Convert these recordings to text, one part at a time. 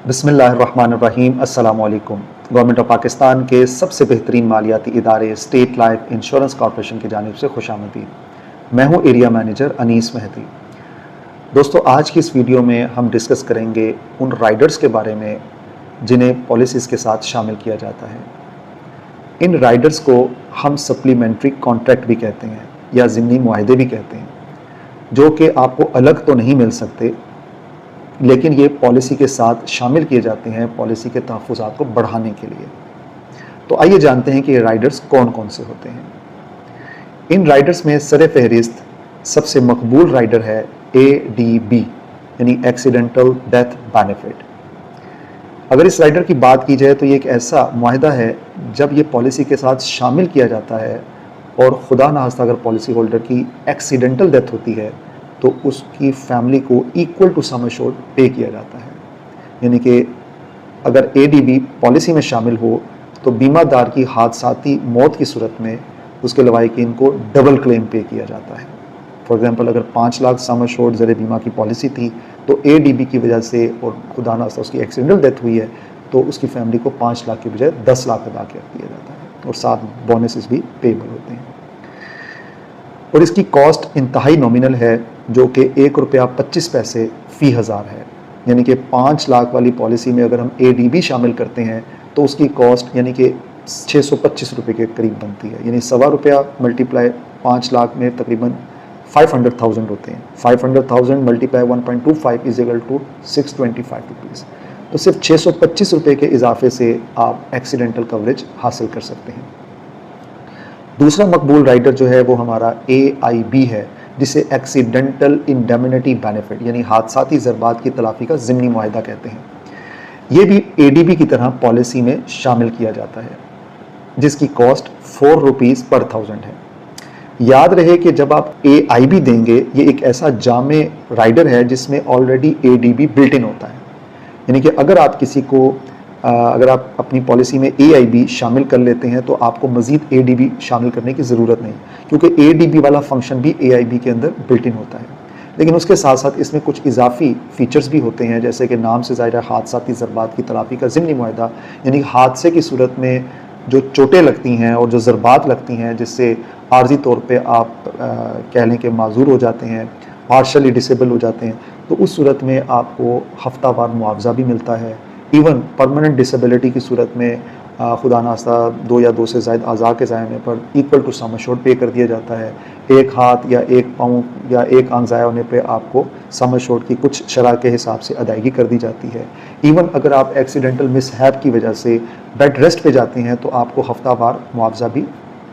बिस्मिल्लाहिर्रहमानिर्रहीम। अस्सलाम वालेकुम। गवर्नमेंट ऑफ पाकिस्तान के सबसे बेहतरीन मालियाती इदारे स्टेट लाइफ इंश्योरेंस कॉर्पोरेशन की जानिब से खुशामदीद। मैं हूँ एरिया मैनेजर अनीस मेहदी। दोस्तों, आज की इस वीडियो में हम डिस्कस करेंगे उन राइडर्स के बारे में जिन्हें पॉलिसीज़ के साथ शामिल किया जाता है। इन राइडर्स को हम सप्लीमेंट्री कॉन्ट्रैक्ट भी कहते हैं या ज़िमनी मुआहदे भी कहते हैं, जो कि आपको अलग तो नहीं मिल सकते, लेकिन ये पॉलिसी के साथ शामिल किए जाते हैं पॉलिसी के तहफ़्फ़ुज़ात को बढ़ाने के लिए। तो आइए जानते हैं कि ये राइडर्स कौन कौन से होते हैं। इन राइडर्स में सर फहरिस्त सबसे मकबूल राइडर है ADB यानी एक्सीडेंटल डेथ बेनिफिट। अगर इस राइडर की बात की जाए तो ये एक ऐसा मुआहदा है जब ये पॉलिसी के साथ शामिल किया जाता है और खुदा न खास्ता अगर पॉलिसी होल्डर की एक्सीडेंटल डेथ होती है तो उसकी फैमिली को इक्वल टू सम एश्योर्ड पे किया जाता है। यानी कि अगर ADB पॉलिसी में शामिल हो तो बीमादार की हादसाती मौत की सूरत में उसके लवाहिकीन को डबल क्लेम पे किया जाता है। फॉर एग्जांपल, अगर 5 लाख सम एश्योर्ड ज़र बीमा की पॉलिसी थी तो ADB की वजह से और खुदा न खास्ता उसकी एक्सीडेंटल डेथ हुई है तो उसकी फैमिली को 5 लाख की बजाय 10 लाख अदा कर दिया जाता है और साथ बोनसेस भी पेबल होते हैं। और इसकी कॉस्ट इंतहाई नॉमिनल है, जो कि ₹1.25 फ़ी हज़ार है। यानी कि 5 लाख वाली पॉलिसी में अगर हम ADB शामिल करते हैं तो उसकी कॉस्ट यानी कि ₹625 के करीब बनती है। यानी ₹1.25 मल्टीप्लाई 5 लाख में तकरीबन 500,000 होते हैं। 500,000 मल्टीप्लाई 1.25 इज इक्वल टू ₹625। तो सिर्फ ₹625 के इजाफे से आप एक्सीडेंटल कवरेज हासिल कर सकते हैं। दूसरा मकबूल राइडर जो है वो हमारा AIB है, जिसे एक्सीडेंटल इंडेमनिटी बेनिफिट यानी हादसाती ज़रबात की तलाफ़ी का ज़िमनी मुआहदा कहते हैं। ये भी ADB की तरह पॉलिसी में शामिल किया जाता है, जिसकी कॉस्ट ₹4 पर 1000 है। याद रहे कि जब आप AIB देंगे, ये एक ऐसा जामे राइडर है जिसमें ऑलरेडी ADB बिल्ट इन होता है। यानी कि अगर आप किसी को अगर आप अपनी पॉलिसी में AIB शामिल कर लेते हैं तो आपको मज़ीद ADB शामिल करने की ज़रूरत नहीं, क्योंकि ADB वाला फंक्शन भी AIB के अंदर बिल्ट इन होता है। लेकिन उसके साथ साथ इसमें कुछ इजाफी फ़ीचर्स भी होते हैं, जैसे कि नाम से ज़ाहिर है हादसाती ज़रबात की तलाफ़ी का ज़िमनी मुआहदा, यानी हादसे की सूरत में जो चोटें लगती हैं और जो ज़रबात लगती हैं जिससे आर्जी तौर पर आप कह लें कि माजूर हो जाते हैं, पार्शली डिसेबल हो जाते हैं, तो उस सूरत में आपको हफ्तावार मुआवजा भी मिलता है। इवन परमानेंट डिसेबिलिटी की सूरत में खुदा न खास्ता 2 या 2 से ज़ायद अज़ा के ज़ाया होने पर इक्वल टू सम एश्योर्ड पे कर दिया जाता है। एक हाथ या एक पाँव या एक आंख ज़ाया होने पे आपको सम एश्योर्ड की कुछ शरह के हिसाब से अदायगी कर दी जाती है। इवन अगर आप एक्सीडेंटल मिसहैप की वजह से बेड रेस्ट पे जाते हैं तो आपको हफ्तावार मुआवजा भी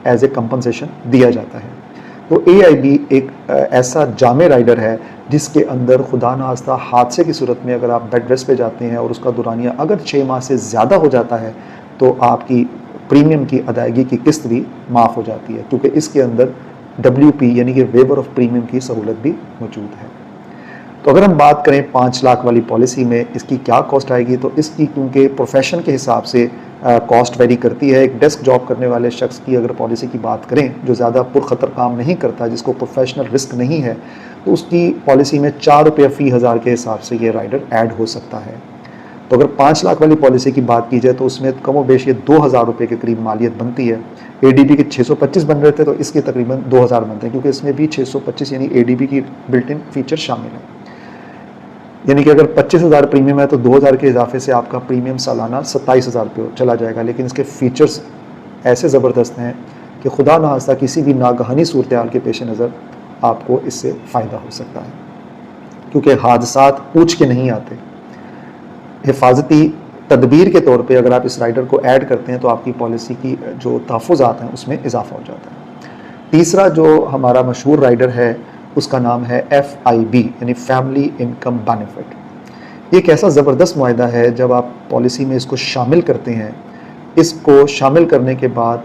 एज ए कंपनसेशन दिया जाता है। तो AIB एक ऐसा जामे राइडर है जिसके अंदर खुदा न खास्ता हादसे की सूरत में अगर आप बेड रेस्ट पे जाते हैं और उसका दुरानिया अगर 6 माह से ज़्यादा हो जाता है तो आपकी प्रीमियम की अदायगी की किस्त भी माफ़ हो जाती है, क्योंकि इसके अंदर WP यानी कि वेवर ऑफ प्रीमियम की सहूलत भी मौजूद है। तो अगर हम बात करें 5 लाख वाली पॉलिसी में इसकी क्या कॉस्ट आएगी, तो इसकी क्योंकि प्रोफेशन के हिसाब से कॉस्ट वेरी करती है। एक डेस्क जॉब करने वाले शख्स की अगर पॉलिसी की बात करें जो ज़्यादा पुरखतर काम नहीं करता, जिसको प्रोफेशनल रिस्क नहीं है, तो उसकी पॉलिसी में ₹4 फ़ी हज़ार के हिसाब से ये राइडर ऐड हो सकता है। तो अगर 5 लाख वाली पॉलिसी की बात की जाए तो उसमें कम व बेश ये ₹2000 के करीब मालियत बनती है। ADB के 625 बन रहे थे तो इसके तकरीबन 2000 बनते हैं, क्योंकि इसमें भी 625 यानी ADB की बिल्ट इन फीचर शामिल है। यानी कि अगर 25,000 प्रीमियम है तो 2000 के इजाफे से आपका प्रीमियम सालाना 27,000 पे चला जाएगा। लेकिन इसके फ़ीचर्स ऐसे ज़बरदस्त हैं कि खुदा न खास्ता किसी भी नागहानी सूरत हाल के पेश नज़र आपको इससे फ़ायदा हो सकता है, क्योंकि हादसात पूछ के नहीं आते। हिफाजती तदबीर के तौर पे अगर आप इस राइडर को ऐड करते हैं तो आपकी पॉलिसी की जो तहफ़्फ़ुज़ात हैं उसमें इजाफा हो जाता है। तीसरा जो हमारा मशहूर राइडर है उसका नाम है FIB यानी फैमिली इनकम बेनिफिट। ये एक ऐसा ज़बरदस्त मुआहदा है जब आप पॉलिसी में इसको शामिल करते हैं। इसको शामिल करने के बाद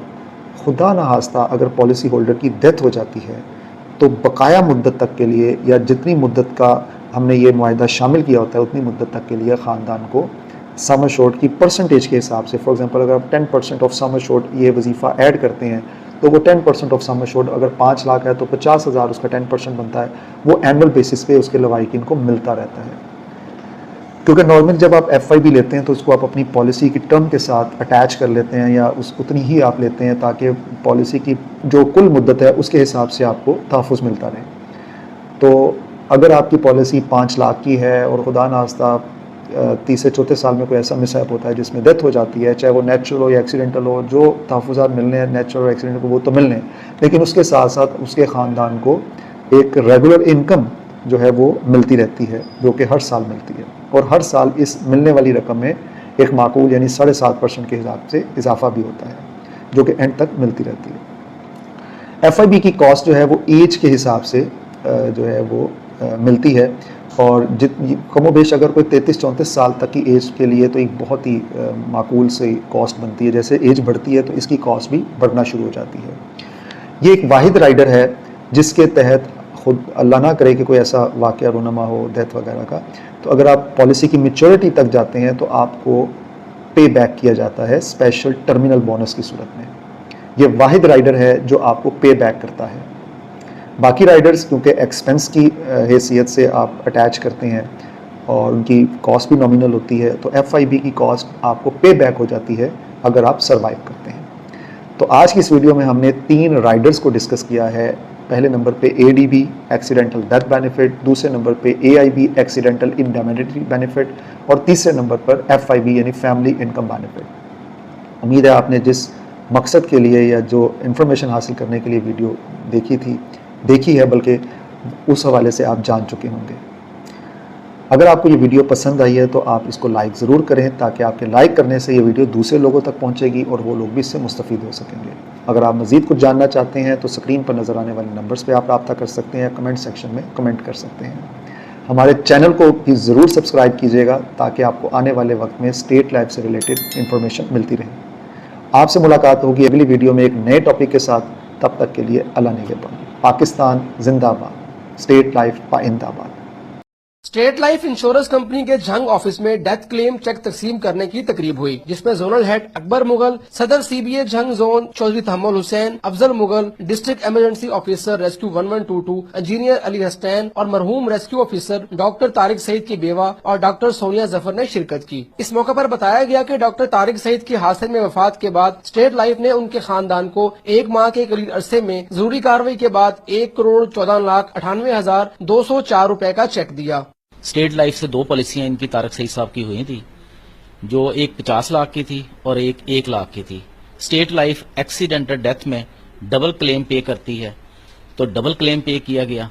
खुदा न खास्ता अगर पॉलिसी होल्डर की डेथ हो जाती है तो बकाया मुद्दत तक के लिए या जितनी मुद्दत का हमने ये मुआहदा शामिल किया होता है उतनी मुद्दत तक के लिए ख़ानदान को सम एश्योर्ड की परसेंटेज के हिसाब से, फॉर एग्जांपल अगर आप 10% ऑफ सम एश्योर्ड ये वजीफ़ा ऐड करते हैं तो वो 10% ऑफ सम एश्योर्ड अगर 5 लाख है तो 50,000 उसका 10% बनता है। वो एनुअल बेसिस पे उसके लवाहिकीन को मिलता रहता है। क्योंकि नॉर्मल जब आप FIB लेते हैं तो उसको आप अपनी पॉलिसी की टर्म के साथ अटैच कर लेते हैं या उतनी ही आप लेते हैं ताकि पॉलिसी की जो कुल मुद्दत है उसके हिसाब से आपको तहफ़्फ़ुज़ मिलता रहे। तो अगर आपकी पॉलिसी 5 लाख की है और खुदा नास्ता 30 से 34 साल में कोई ऐसा मिसहैप होता है जिसमें डेथ हो जाती है, चाहे वो नेचुरल हो या एक्सीडेंटल हो, जो तहफ़्फ़ुज़ात मिलने हैं नेचुरल और एक्सीडेंटल को वो तो मिलने हैं, लेकिन उसके साथ साथ उसके ख़ानदान को एक रेगुलर इनकम जो है वो मिलती रहती है, जो कि हर साल मिलती है, और हर साल इस मिलने वाली रकम में एक माकूल यानी 7.5% के हिसाब से इजाफा भी होता है, जो कि एंड तक मिलती रहती है। FIB की कॉस्ट जो है वो एज के हिसाब से जो है वो मिलती है, और कमोबेश अगर कोई 33-34 साल तक की एज के लिए तो एक बहुत ही माकूल से कॉस्ट बनती है। जैसे एज बढ़ती है तो इसकी कॉस्ट भी बढ़ना शुरू हो जाती है। ये एक वाहिद राइडर है जिसके तहत खुद अल्लाह ना करे कि कोई ऐसा वाक़या रोनमा हो डेथ वगैरह का, तो अगर आप पॉलिसी की मैच्योरिटी तक जाते हैं तो आपको पे बैक किया जाता है स्पेशल टर्मिनल बोनस की सूरत में। ये वाहिद राइडर है जो आपको पे बैक करता है। बाकी राइडर्स क्योंकि एक्सपेंस की हैसियत से आप अटैच करते हैं और उनकी कॉस्ट भी नॉमिनल होती है, तो FIB की कॉस्ट आपको पे बैक हो जाती है अगर आप सर्वाइव करते हैं। तो आज की इस वीडियो में हमने 3 राइडर्स को डिस्कस किया है। पहले नंबर पे ADB एक्सीडेंटल डेथ बेनिफिट, दूसरे नंबर पे AIB एक्सीडेंटल इंडेमिनिटी बेनिफिट, और तीसरे नंबर पर FIB यानी फैमिली इनकम बेनिफिट। उम्मीद है आपने जिस मकसद के लिए या जो इन्फॉर्मेशन हासिल करने के लिए वीडियो देखी है, बल्कि उस हवाले से आप जान चुके होंगे। अगर आपको ये वीडियो पसंद आई है तो आप इसको लाइक ज़रूर करें, ताकि आपके लाइक करने से ये वीडियो दूसरे लोगों तक पहुंचेगी और वो लोग भी इससे मुस्तफ़ीद हो सकेंगे। अगर आप मज़ीद कुछ जानना चाहते हैं तो स्क्रीन पर नज़र आने वाले नंबर्स पे आप रब्ता कर सकते हैं, कमेंट सेक्शन में कमेंट कर सकते हैं। हमारे चैनल को भी ज़रूर सब्सक्राइब कीजिएगा ताकि आपको आने वाले वक्त में स्टेट लाइफ से रिलेटेड इंफॉर्मेशन मिलती रहे। आपसे मुलाकात होगी अगली वीडियो में एक नए टॉपिक के साथ। तब तक के लिए अल्लाह निगहबान। पाकिस्तान जिंदाबाद, स्टेट लाइफ पाइंदाबाद। स्टेट लाइफ इंश्योरेंस कंपनी के जंग ऑफिस में डेथ क्लेम चेक तकसीम करने की तकरीब हुई, जिसमें जोनल हेड अकबर मुगल, सदर CBA Jhang zone Chaudhry Tahammul Hussain, Afzal Mughal, district emergency officer rescue 1122, engineer Ali Hasnain और मरहूम rescue officer doctor Tariq Saeed की बेवा और डॉक्टर सोनिया जफर ने शिरकत की। इस मौके पर बताया गया कि डॉक्टर तारिक सईद की हादसे में वफात के बाद स्टेट लाइफ ने उनके खानदान को 1 माह के करीब अरसे में जरूरी कार्रवाई के बाद 1,14,98,204 रूपए का चेक दिया। स्टेट लाइफ से 2 पॉलिसियां इनकी तारिक सईद साहब की हुई थी, जो एक 50 लाख की थी और एक 1 लाख की थी। स्टेट लाइफ एक्सीडेंटल डेथ में डबल क्लेम पे करती है, तो डबल क्लेम पे किया गया।